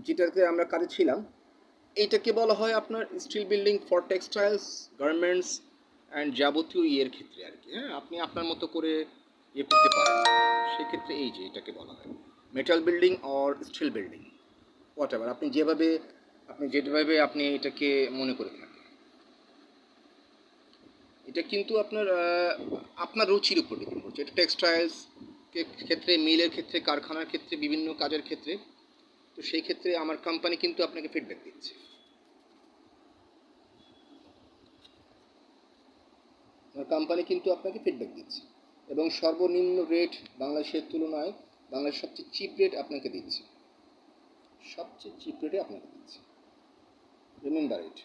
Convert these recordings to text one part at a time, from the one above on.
যেটাতে আমরা কাজে ছিলাম, এইটাকে বলা হয় আপনার steel building for textiles, garments and যাবতীয় ইয়ের ক্ষেত্রে আর কি। হ্যাঁ, আপনি আপনার মতো করে ইয়ে করতে পারেন। সেক্ষেত্রে এই যে এটাকে বলা হয় metal building or steel building, what ever, আপনি যেভাবে এটাকে মনে করে থাকেন। এটা কিন্তু আপনার রুচির উপর ডিপেন্ড করছে। এটা টেক্সটাইলস ক্ষেত্রে, মিলের ক্ষেত্রে, কারখানার ক্ষেত্রে, বিভিন্ন কাজের ক্ষেত্রে। তো সেই ক্ষেত্রে আমার কোম্পানি কিন্তু আপনাকে ফিডব্যাক দিচ্ছে। আমার কোম্পানি কিন্তু আপনাকে ফিডব্যাক দিচ্ছে এবং সর্বনিম্ন রেট বাংলাদেশের তুলনায় বাংলাদেশের সবচেয়ে চিপ রেট আপনাকে দিচ্ছে, সবচেয়ে চিপ রেটে আপনাকে দিচ্ছে। Remember it.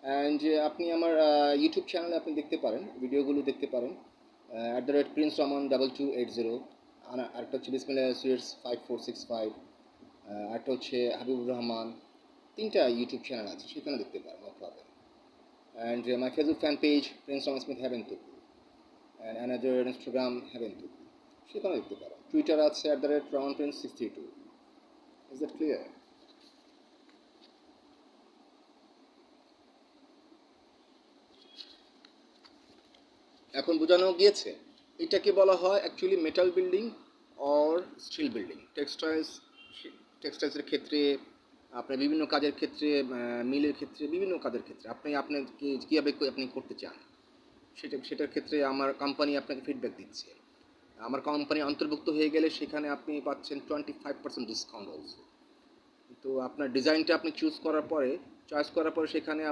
অ্যান্ড আপনি আমার ইউটিউব চ্যানেলে আপনি দেখতে পারেন, ভিডিওগুলো দেখতে পারেন, @Prince Raman 2280, আরেকটা হচ্ছে বিসমিল্লাহ সুইটস 5465, আরেকটা হচ্ছে হাবিবুর রহমান। 3টা ইউটিউব চ্যানেল আছে, সেখানে দেখতে পারেন, no problem. And my Facebook fan page Prince Raman Smith haven to, and another Instagram haven to, সেখানে দেখতে পারেন। টুইটার আছে @RamanPrince62। Is that clear? এখন বোঝানো গিয়েছে। এটাকে বলা হয় actually metal building or steel building. টেক্সটাইলসের ক্ষেত্রে, আপনার বিভিন্ন কাজের ক্ষেত্রে, মিলের ক্ষেত্রে, বিভিন্ন কাজের ক্ষেত্রে আপনাকে কীভাবে আপনি করতে চান, সেটার ক্ষেত্রে আমার কোম্পানি আপনাকে ফিডব্যাক দিচ্ছে। আমার কোম্পানি অন্তর্ভুক্ত হয়ে গেলে সেখানে আপনি পাচ্ছেন 25% ডিসকাউন্ট অলসো। তো আপনার ডিজাইনটা আপনি চয়েস করার পরে সেখানে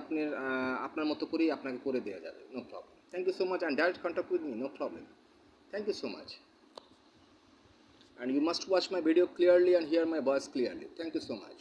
আপনার মতো করেই আপনাকে করে দেওয়া যাবে, no problem. Thank you so much, and direct contact with me, no problem. Thank you so much. And you must watch my video clearly and hear my voice clearly. Thank you so much.